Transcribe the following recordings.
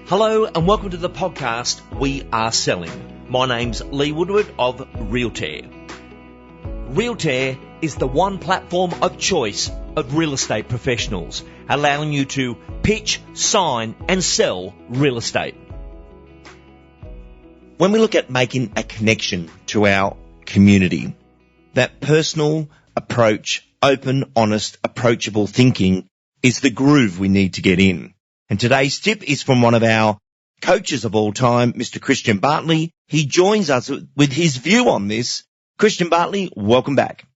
Hello and welcome to the podcast We Are Selling. My name's Lee Woodward of Realtor. Realtor is the one platform of choice of real estate professionals, allowing you to pitch, sign and sell real estate. When we look at making a connection to our community, that personal approach, open, honest, approachable thinking is the groove we need to get in. And today's tip is from one of our coaches of all time, Mr. Christian Bartley. He joins us with his view on this. Christian Bartley, welcome back.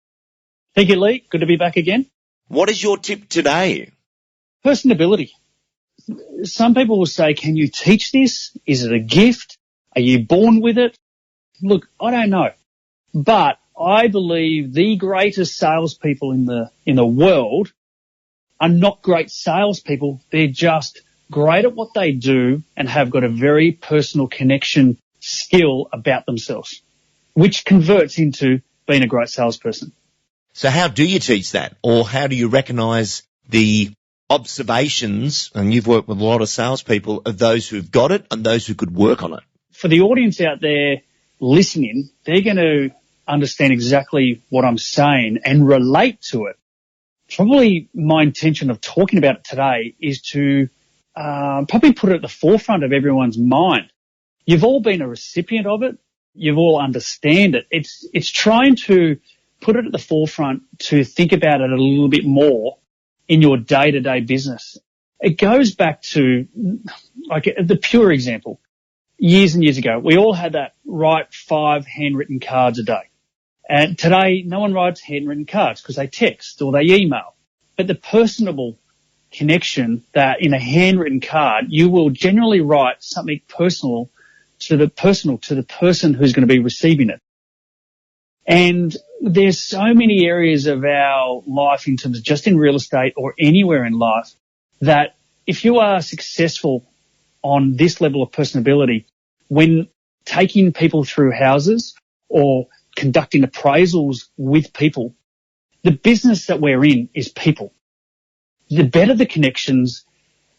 Thank you, Lee. Good to be back again. What is your tip today? Personability. Some people will say, can you teach this? Is it a gift? Are you born with it? Look, I don't know. But I believe the greatest salespeople in the world are not great salespeople. They're just great at what they do and have got a very personal connection skill about themselves, which converts into being a great salesperson. So how do you teach that? Or how do you recognise the observations, and you've worked with a lot of salespeople, of those who've got it and those who could work on it? For the audience out there listening, they're going to understand exactly what I'm saying and relate to it. Probably my intention of talking about it today is to probably put it at the forefront of everyone's mind. You've all been a recipient of it. You've all understand it. It's trying to put it at the forefront to think about it a little bit more in your day-to-day business. It goes back to like the pure example. Years and years ago, we all had that write 5 handwritten cards a day. And today, no one writes handwritten cards because they text or they email. But the personable connection that in a handwritten card, you will generally write something personal to the person who's going to be receiving it. And there's so many areas of our life in terms of just in real estate or anywhere in life that if you are successful on this level of personability, when taking people through houses or conducting appraisals with people, the business that we're in is people. The better the connections,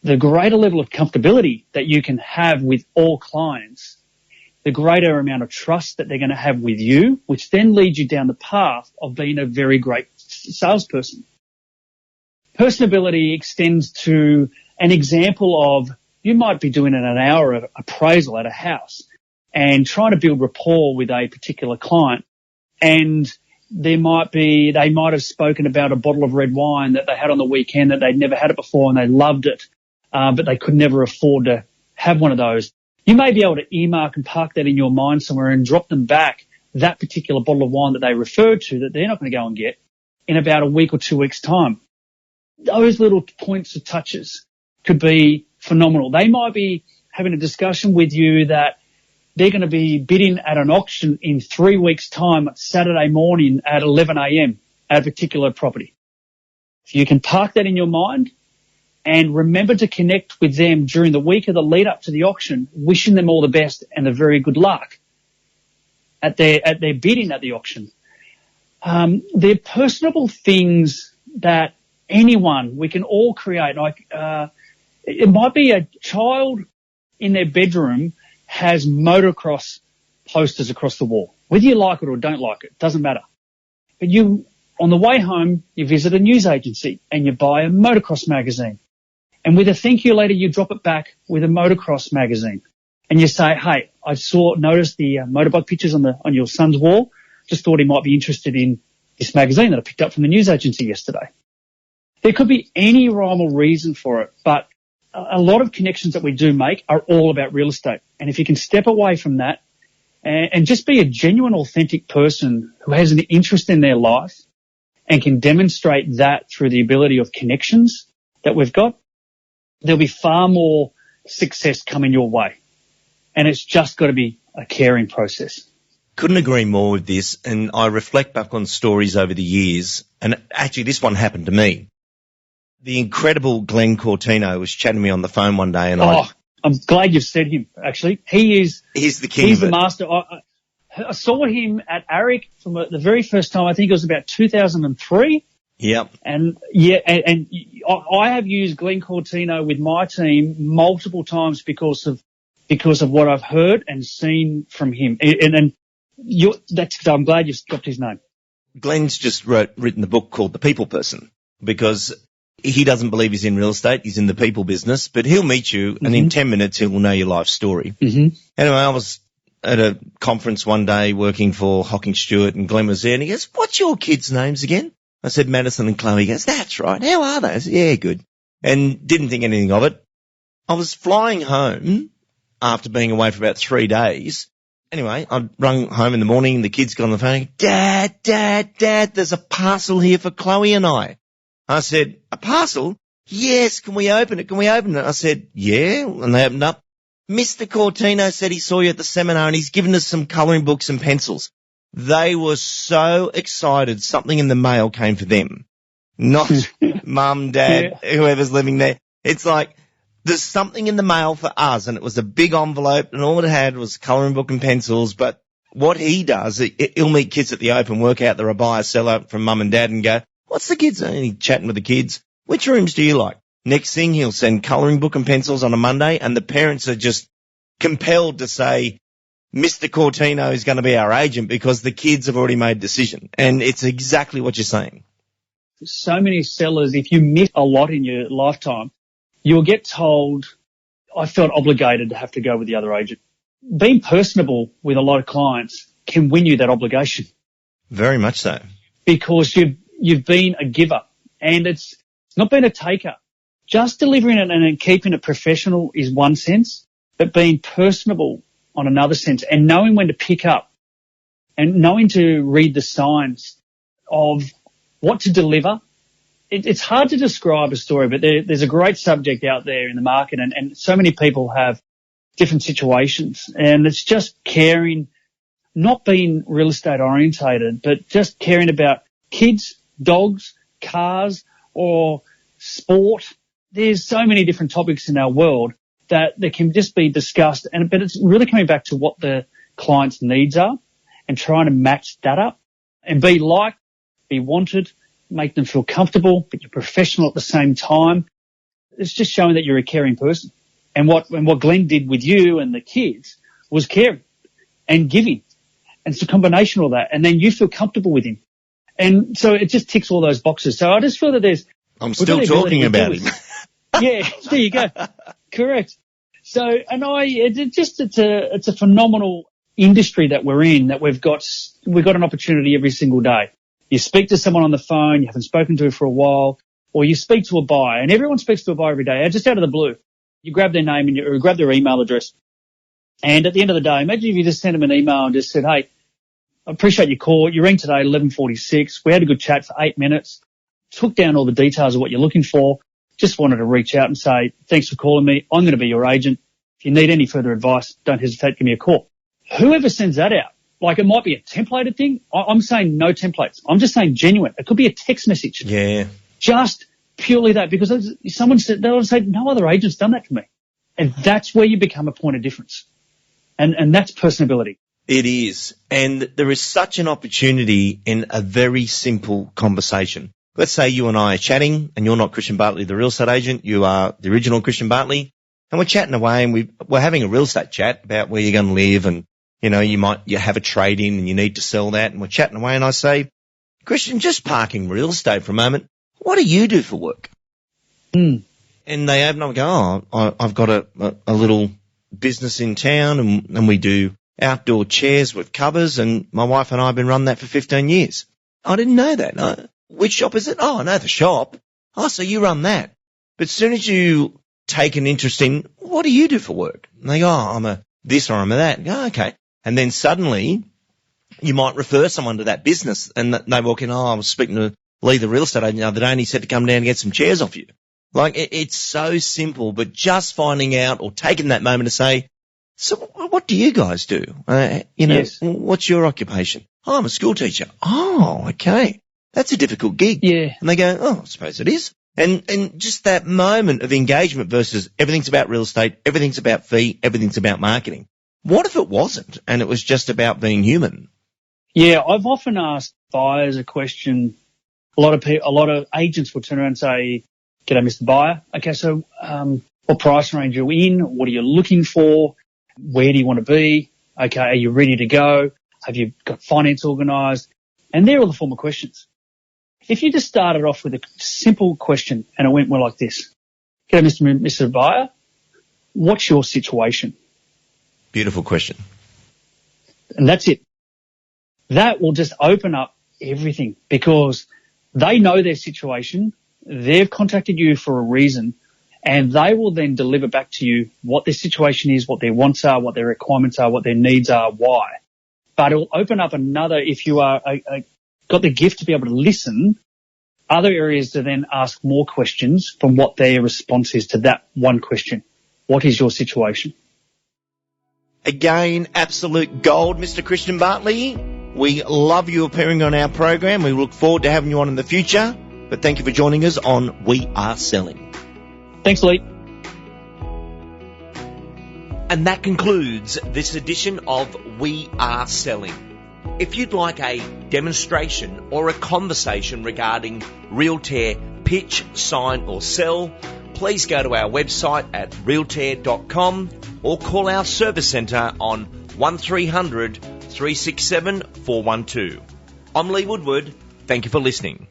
the greater level of comfortability that you can have with all clients, the greater amount of trust that they're going to have with you, which then leads you down the path of being a very great salesperson. Personability extends to an example of you might be doing an hour of appraisal at a house and trying to build rapport with a particular client. And they might have spoken about a bottle of red wine that they had on the weekend that they'd never had it before and they loved it, but they could never afford to have one of those. You may be able to earmark and park that in your mind somewhere and drop them back that particular bottle of wine that they referred to that they're not going to go and get in about a week or 2 weeks' time. Those little points of touches could be phenomenal. They might be having a discussion with you that they're going to be bidding at an auction in 3 weeks' time, Saturday morning at 11 a.m. at a particular property. So you can park that in your mind and remember to connect with them during the week of the lead up to the auction, wishing them all the best and a very good luck at their bidding at the auction. They're personable things that we can all create. Like, it might be a child in their bedroom has motocross posters across the wall. Whether you like it or don't like it, doesn't matter. But on the way home, you visit a news agency and you buy a motocross magazine. And with a thank you later, you drop it back with a motocross magazine. And you say, hey, noticed the motorbike pictures on your son's wall. Just thought he might be interested in this magazine that I picked up from the news agency yesterday. There could be any rhyme or reason for it, but a lot of connections that we do make are all about real estate. And if you can step away from that and just be a genuine, authentic person who has an interest in their life and can demonstrate that through the ability of connections that we've got, there'll be far more success coming your way. And it's just got to be a caring process. Couldn't agree more with this. And I reflect back on stories over the years. And actually, this one happened to me. The incredible Glenn Cortino was chatting to me on the phone one day, and I'm glad you've said him. Actually, he's the king. He's the master. I saw him at ARIC from the very first time. I think it was about 2003. Yep. And I have used Glenn Cortino with my team multiple times because of what I've heard and seen from him. I'm glad you've got his name. Glenn's just written a book called The People Person, because he doesn't believe he's in real estate. He's in the people business, but he'll meet you and in 10 minutes he will know your life story. Mm-hmm. Anyway, I was at a conference one day working for Hocking Stewart, and Glenn was there, and he goes, "What's your kids' names again?" I said, "Madison and Chloe." He goes, "That's right. How are they?" I said, "Yeah, good." And didn't think anything of it. I was flying home after being away for about 3 days. Anyway, I rung home in the morning, the kids got on the phone, Dad, there's a parcel here for Chloe and I. I said, "A parcel?" "Yes, can we open it? I said, "Yeah," and they opened up. "Mr. Cortino said he saw you at the seminar and he's given us some colouring books and pencils." They were so excited something in the mail came for them, not mum, dad, whoever's living there. It's like, there's something in the mail for us, and it was a big envelope, and all it had was colouring book and pencils. But what he does, he'll meet kids at the open, work out they're a buyer, seller from mum and dad, and go, "What's the kids?" And he's chatting with the kids. "Which rooms do you like?" Next thing, he'll send colouring book and pencils on a Monday, and the parents are just compelled to say, "Mr. Cortino is going to be our agent," because the kids have already made a decision. And it's exactly what you're saying. So many sellers, if you miss a lot in your lifetime, you'll get told, "I felt obligated to have to go with the other agent." Being personable with a lot of clients can win you that obligation. Very much so. Because you've been a giver, and it's not been a taker. Just delivering it and keeping it professional is one sense, but being personable on another sense, and knowing when to pick up and knowing to read the signs of what to deliver. It's hard to describe a story, but there's a great subject out there in the market, and so many people have different situations, and it's just caring, not being real estate orientated, but just caring about kids, dogs, cars, or sport. There's so many different topics in our world that can just be discussed, but it's really coming back to what the client's needs are and trying to match that up and be liked, be wanted, make them feel comfortable, but you're professional at the same time. It's just showing that you're a caring person. And what Glenn did with you and the kids was caring and giving. And it's a combination of that. And then you feel comfortable with him. And so it just ticks all those boxes. So I just feel that I'm still talking about him. Yeah, there you go. Correct. So, and it's a phenomenal industry that we're in, that we've got an opportunity every single day. You speak to someone on the phone you haven't spoken to for a while, or you speak to a buyer, and everyone speaks to a buyer every day, just out of the blue. You grab their name or grab their email address. And at the end of the day, imagine if you just sent them an email and just said, "Hey, I appreciate your call. You rang today at 11:46. We had a good chat for 8 minutes. Took down all the details of what you're looking for. Just wanted to reach out and say, thanks for calling me. I'm going to be your agent. If you need any further advice, don't hesitate to give me a call." Whoever sends that out, like it might be a templated thing. I'm saying no templates. I'm just saying genuine. It could be a text message. Yeah. Just purely that, because someone said, they'll say, "No other agent's done that for me." And that's where you become a point of difference. And that's personability. It is. And there is such an opportunity in a very simple conversation. Let's say you and I are chatting, and you're not Christian Bartley, the real estate agent. You are the original Christian Bartley. And we're chatting away, and we're having a real estate chat about where you're going to live, and, you know, you have a trade in and you need to sell that. And we're chatting away, and I say, "Christian, just parking real estate for a moment, what do you do for work?" And they open up and go, I've got a little business in town, and we do outdoor chairs with covers, and my wife and I have been running that for 15 years. I didn't know that. Which shop is it? "Oh, I know the shop." "Oh, so you run that." But as soon as you take an interest in, "What do you do for work?" And they go, "Oh, I'm a this or I'm a that." And go, "Okay." And then suddenly you might refer someone to that business, and they walk in, "Oh, I was speaking to Lee, the real estate agent, the other day, and he said to come down and get some chairs off you." Like, it's so simple, but just finding out or taking that moment to say, "So what do you guys do? Yes. What's your occupation?" "Oh, I'm a school teacher." "Oh, okay. That's a difficult gig." Yeah. And they go, "Oh, I suppose it is." And just that moment of engagement versus everything's about real estate, everything's about fee, everything's about marketing. What if it wasn't, and it was just about being human? Yeah, I've often asked buyers a question, A lot of agents will turn around and say, "G'day, Mr. Buyer. Okay, so what price range are you in? What are you looking for? Where do you want to be? Okay, are you ready to go? Have you got finance organised?" And they're all the formal questions. If you just started off with a simple question and it went more like this: "G'day, Mr. Buyer. What's your situation?" Beautiful question. And that's it. That will just open up everything because they know their situation. They've contacted you for a reason, and they will then deliver back to you what their situation is, what their wants are, what their requirements are, what their needs are, why. But it will open up another, if you are got the gift to be able to listen, other areas to then ask more questions from what their response is to that one question. What is your situation? Again, absolute gold, Mr. Christian Bartley. We love you appearing on our program. We look forward to having you on in the future. But thank you for joining us on We Are Selling. Thanks, Lee. And that concludes this edition of We Are Selling. If you'd like a demonstration or a conversation regarding Realtair pitch, sign or sell, please go to our website at realtair.com or call our service centre on 1300 367 412. I'm Lee Woodward. Thank you for listening.